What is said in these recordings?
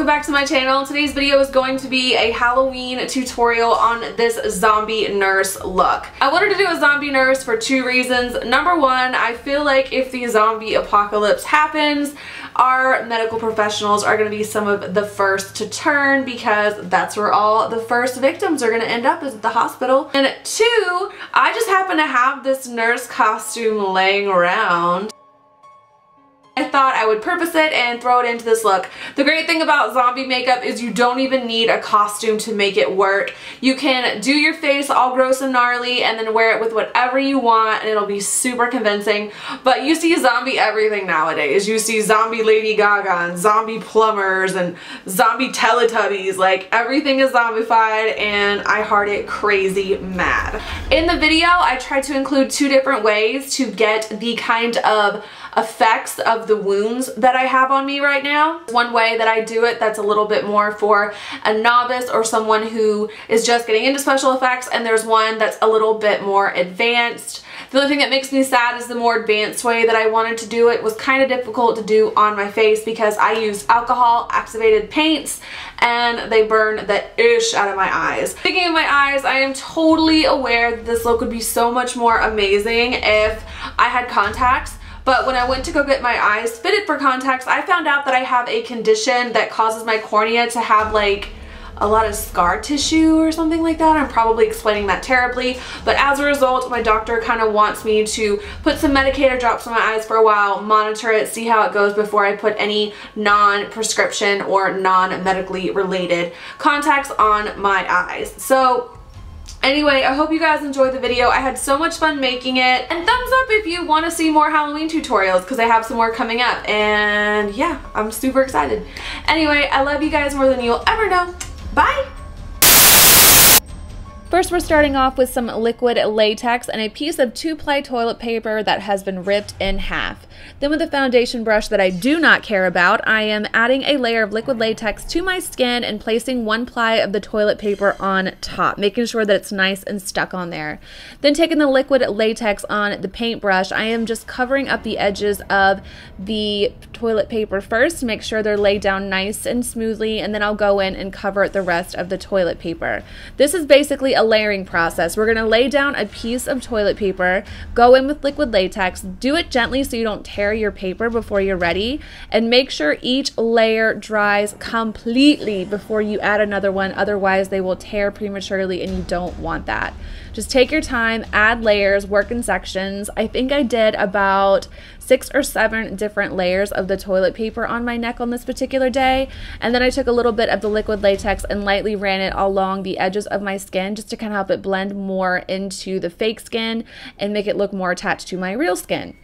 welcome back to my channel. Today's video is going to be a Halloween tutorial on this zombie nurse look. I wanted to do a zombie nurse for two reasons. Number one, I feel like if the zombie apocalypse happens, our medical professionals are going to be some of the first to turn because that's where all the first victims are going to end up, is at the hospital. And two, I just happen to have this nurse costume laying around. I thought I would purpose it and throw it into this look. The great thing about zombie makeup is you don't even need a costume to make it work. You can do your face all gross and gnarly and then wear it with whatever you want and it'll be super convincing. But you see zombie everything nowadays. You see zombie Lady Gaga and zombie plumbers and zombie Teletubbies. Like, everything is zombified and I heart it crazy mad. In the video, I tried to include two different ways to get the kind of effects of the wounds that I have on me right now. One way that I do it that's a little bit more for a novice or someone who is just getting into special effects, and there's one that's a little bit more advanced. The only thing that makes me sad is the more advanced way that I wanted to do it was kind of difficult to do on my face because I used alcohol activated paints and they burn the ish out of my eyes. Speaking of my eyes, I am totally aware that this look would be so much more amazing if I had contacts. But when I went to go get my eyes fitted for contacts, I found out that I have a condition that causes my cornea to have like a lot of scar tissue or something like that. I'm probably explaining that terribly, but as a result, my doctor kind of wants me to put some medicator drops on my eyes for a while, monitor it, see how it goes before I put any non-prescription or non-medically related contacts on my eyes. So anyway, I hope you guys enjoyed the video. I had so much fun making it. And thumbs up if you want to see more Halloween tutorials because I have some more coming up. And yeah, I'm super excited. Anyway, I love you guys more than you'll ever know. Bye! First, we're starting off with some liquid latex and a piece of 2-ply toilet paper that has been ripped in half. Then with a foundation brush that I do not care about, I am adding a layer of liquid latex to my skin and placing 1 ply of the toilet paper on top, making sure that it's nice and stuck on there. Then taking the liquid latex on the paintbrush, I am just covering up the edges of the toilet paper first to make sure they're laid down nice and smoothly, and then I'll go in and cover the rest of the toilet paper. This is basically a layering process. We're going to lay down a piece of toilet paper, go in with liquid latex, do it gently so you don't tear your paper before you're ready, and make sure each layer dries completely before you add another one, otherwise they will tear prematurely and you don't want that. Just take your time, add layers, work in sections. I think I did about 6 or 7 different layers of the toilet paper on my neck on this particular day, and then I took a little bit of the liquid latex and lightly ran it along the edges of my skin just to kind of help it blend more into the fake skin and make it look more attached to my real skin.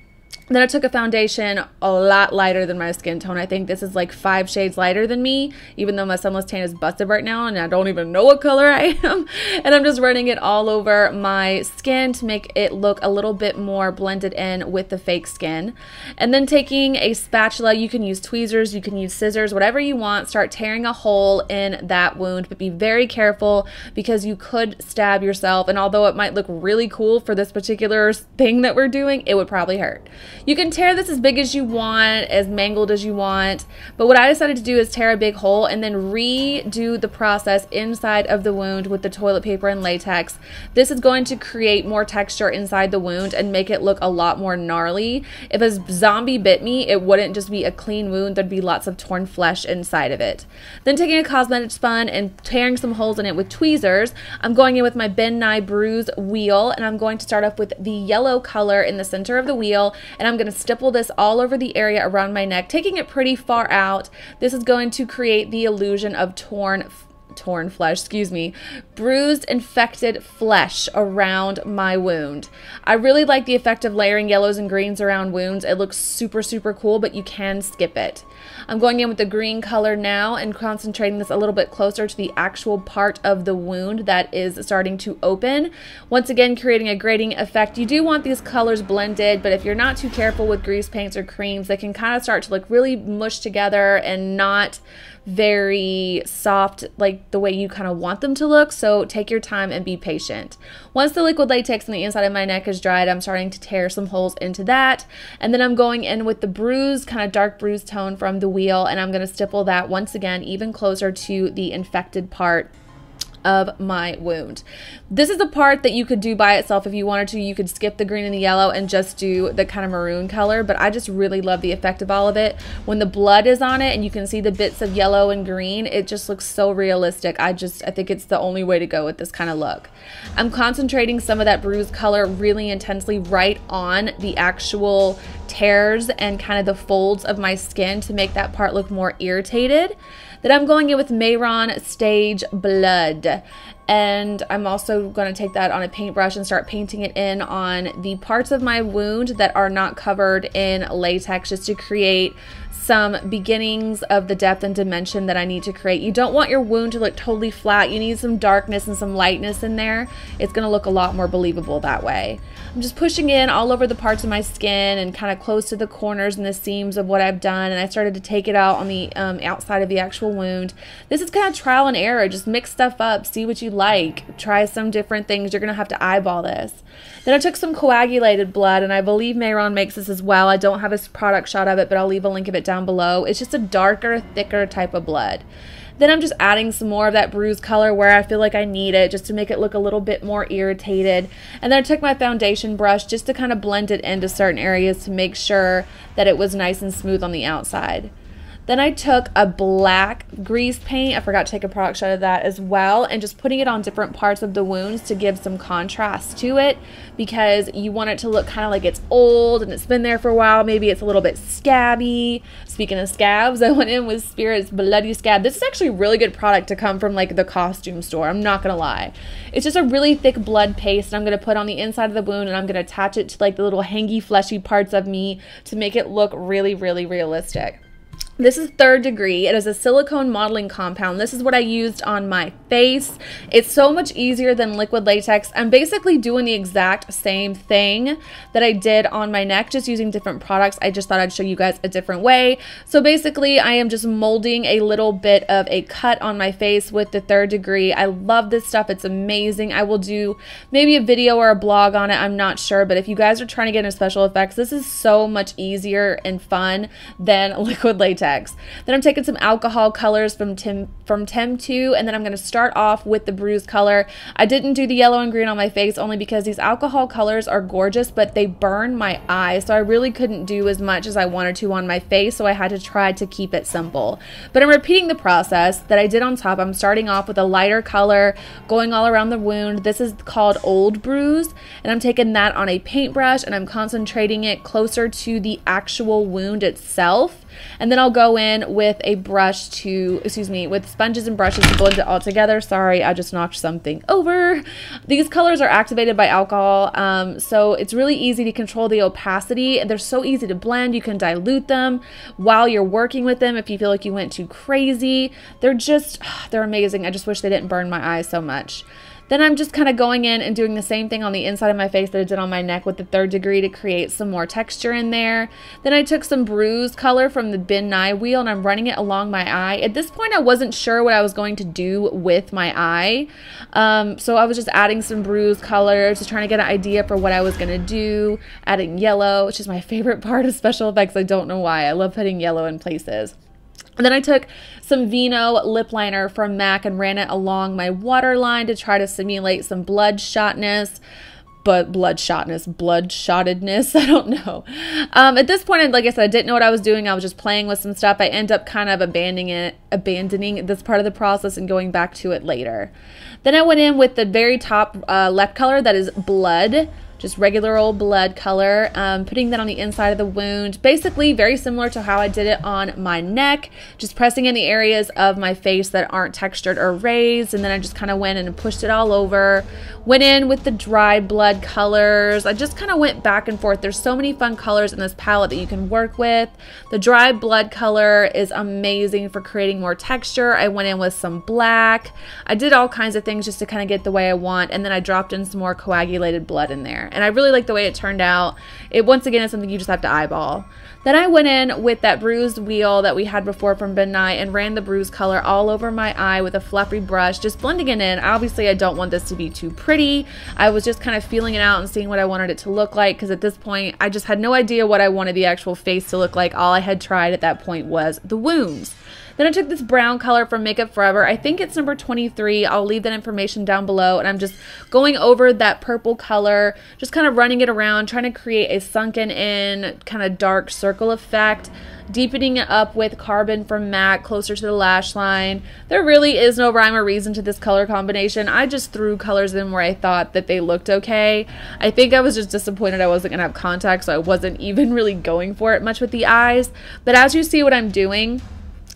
Then I took a foundation a lot lighter than my skin tone. I think this is like 5 shades lighter than me, even though my sunless tan is busted right now and I don't even know what color I am. And I'm just running it all over my skin to make it look a little bit more blended in with the fake skin. And then taking a spatula, you can use tweezers, you can use scissors, whatever you want, start tearing a hole in that wound, but be very careful because you could stab yourself. And although it might look really cool for this particular thing that we're doing, it would probably hurt. You can tear this as big as you want, as mangled as you want, but what I decided to do is tear a big hole and then redo the process inside of the wound with the toilet paper and latex. This is going to create more texture inside the wound and make it look a lot more gnarly. If a zombie bit me, it wouldn't just be a clean wound, there'd be lots of torn flesh inside of it. Then taking a cosmetic spun and tearing some holes in it with tweezers, I'm going in with my Ben Nye Bruise wheel, and I'm going to start off with the yellow color in the center of the wheel, and I'm going to stipple this all over the area around my neck, taking it pretty far out. This is going to create the illusion of torn flesh, bruised, infected flesh around my wound. I really like the effect of layering yellows and greens around wounds. It looks super, super cool, but you can skip it. I'm going in with the green color now and concentrating this a little bit closer to the actual part of the wound that is starting to open. Once again, creating a grading effect. You do want these colors blended, but if you're not too careful with grease paints or creams, they can kind of start to look really mushed together and not very soft, like the way you kind of want them to look. So take your time and be patient. Once the liquid latex on the inside of my neck is dried, I'm starting to tear some holes into that. And then I'm going in with the bruise, kind of dark bruise tone from the wheel, and I'm going to stipple that once again even closer to the infected part of my wound. This is the part that you could do by itself if you wanted to. You could skip the green and the yellow and just do the kind of maroon color, but I just really love the effect of all of it. When the blood is on it and you can see the bits of yellow and green, it just looks so realistic. I think it's the only way to go with this kind of look. I'm concentrating some of that bruise color really intensely right on the actual tears and kind of the folds of my skin to make that part look more irritated. Then I'm going in with Mehron Stage Blood, and I'm also going to take that on a paintbrush and start painting it in on the parts of my wound that are not covered in latex, just to create some beginnings of the depth and dimension that I need to create. You don't want your wound to look totally flat. You need some darkness and some lightness in there. It's going to look a lot more believable that way. I'm just pushing in all over the parts of my skin and kind of close to the corners and the seams of what I've done, and I started to take it out on the outside of the actual wound. This is kind of trial and error. Just mix stuff up, see what you like, try some different things. You're going to have to eyeball this. Then I took some coagulated blood, and I believe Mehron makes this as well. I don't have a product shot of it, but I'll leave a link of it down below. It's just a darker, thicker type of blood. Then I'm just adding some more of that bruise color where I feel like I need it, just to make it look a little bit more irritated. And then I took my foundation brush just to kind of blend it into certain areas to make sure that it was nice and smooth on the outside. Then I took a black grease paint, I forgot to take a product shot of that as well, and just putting it on different parts of the wounds to give some contrast to it, because you want it to look kind of like it's old and it's been there for a while. Maybe it's a little bit scabby. Speaking of scabs, I went in with Spirit's Bloody Scab. This is actually a really good product to come from like the costume store, I'm not gonna lie. It's just a really thick blood paste, and I'm gonna put on the inside of the wound, and I'm gonna attach it to like the little hangy fleshy parts of me to make it look really, really realistic. This is 3rd Degree. It is a silicone modeling compound. This is what I used on my face. It's so much easier than liquid latex. I'm basically doing the exact same thing that I did on my neck, just using different products. I just thought I'd show you guys a different way. So basically, I am just molding a little bit of a cut on my face with the 3rd Degree. I love this stuff. It's amazing. I will do maybe a video or a blog on it. I'm not sure, but if you guys are trying to get into special effects, this is so much easier and fun than liquid latex. Then I'm taking some alcohol colors from Tem 2, and then I'm going to start off with the bruise color. I didn't do the yellow and green on my face only because these alcohol colors are gorgeous, but they burn my eyes, so I really couldn't do as much as I wanted to on my face, so I had to try to keep it simple. But I'm repeating the process that I did on top. I'm starting off with a lighter color, going all around the wound. This is called Old Bruise, and I'm taking that on a paintbrush, and I'm concentrating it closer to the actual wound itself. And then I'll go in with a brush with sponges and brushes to blend it all together. Sorry, I just knocked something over. These colors are activated by alcohol, so it's really easy to control the opacity. They're so easy to blend. You can dilute them while you're working with them if you feel like you went too crazy. They're amazing. I just wish they didn't burn my eyes so much. Then I'm just kind of going in and doing the same thing on the inside of my face that I did on my neck with the 3rd Degree to create some more texture in there. Then I took some bruise color from the Ben Nye wheel, and I'm running it along my eye. At this point, I wasn't sure what I was going to do with my eye. So I was just adding some bruise color, just trying to get an idea for what I was going to do. Adding yellow, which is my favorite part of special effects. I don't know why. I love putting yellow in places. And then I took some Vino lip liner from MAC and ran it along my waterline to try to simulate some bloodshotness. But bloodshotedness, I don't know. At this point, like I said, I didn't know what I was doing. I was just playing with some stuff. I end up kind of abandoning this part of the process and going back to it later. Then I went in with the very top left color, that is Blood. Just regular old blood color, putting that on the inside of the wound. Basically very similar to how I did it on my neck, just pressing in the areas of my face that aren't textured or raised, and then I just kind of went in and pushed it all over. Went in with the dry blood colors. I just kind of went back and forth. There's so many fun colors in this palette that you can work with. The dry blood color is amazing for creating more texture. I went in with some black. I did all kinds of things just to kind of get the way I want, and then I dropped in some more coagulated blood in there. and I really like the way it turned out. It, once again, is something you just have to eyeball. Then I went in with that bruised wheel that we had before from Midnight and ran the bruise color all over my eye with a fluffy brush, just blending it in. Obviously, I don't want this to be too pretty. I was just kind of feeling it out and seeing what I wanted it to look like, because at this point, I just had no idea what I wanted the actual face to look like. All I had tried at that point was the wounds. Then I took this brown color from Makeup Forever. I think it's number 23. I'll leave that information down below. And I'm just going over that purple color, just kind of running it around, trying to create a sunken in kind of dark circle effect, deepening it up with Carbon from MAC closer to the lash line. There really is no rhyme or reason to this color combination. I just threw colors in where I thought that they looked okay. I think I was just disappointed I wasn't going to have contacts, so I wasn't even really going for it much with the eyes. But as you see what I'm doing,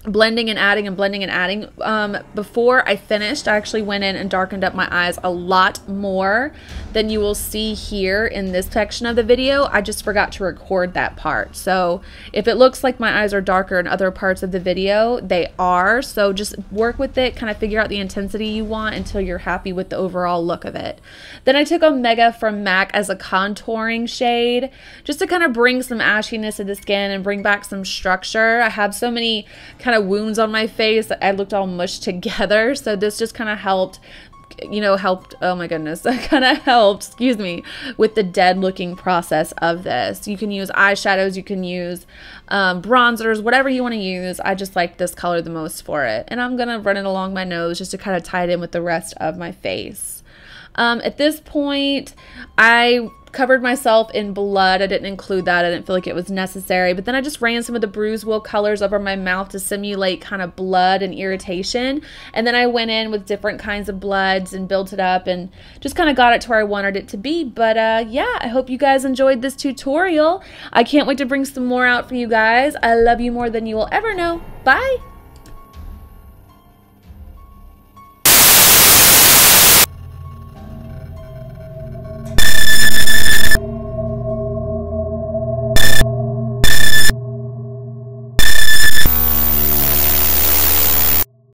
blending and adding and blending and adding. Before I finished, I actually went in and darkened up my eyes a lot more than you will see here in this section of the video. I just forgot to record that part. So if it looks like my eyes are darker in other parts of the video, they are. So just work with it, kind of figure out the intensity you want until you're happy with the overall look of it. Then I took Omega from MAC as a contouring shade, just to kind of bring some ashiness to the skin and bring back some structure. I have so many kind of wounds on my face that I looked all mushed together, so this just kind of helped, you know, oh my goodness, that kind of helped, excuse me, with the dead looking process of this. You can use eyeshadows, you can use bronzers, whatever you want to use. I just like this color the most for it, and I'm gonna run it along my nose just to kind of tie it in with the rest of my face. At this point, I covered myself in blood. I didn't include that. I didn't feel like it was necessary. But then I just ran some of the bruise wheel colors over my mouth to simulate kind of blood and irritation. And then I went in with different kinds of bloods and built it up and just kind of got it to where I wanted it to be. But yeah, I hope you guys enjoyed this tutorial. I can't wait to bring some more out for you guys. I love you more than you will ever know. Bye!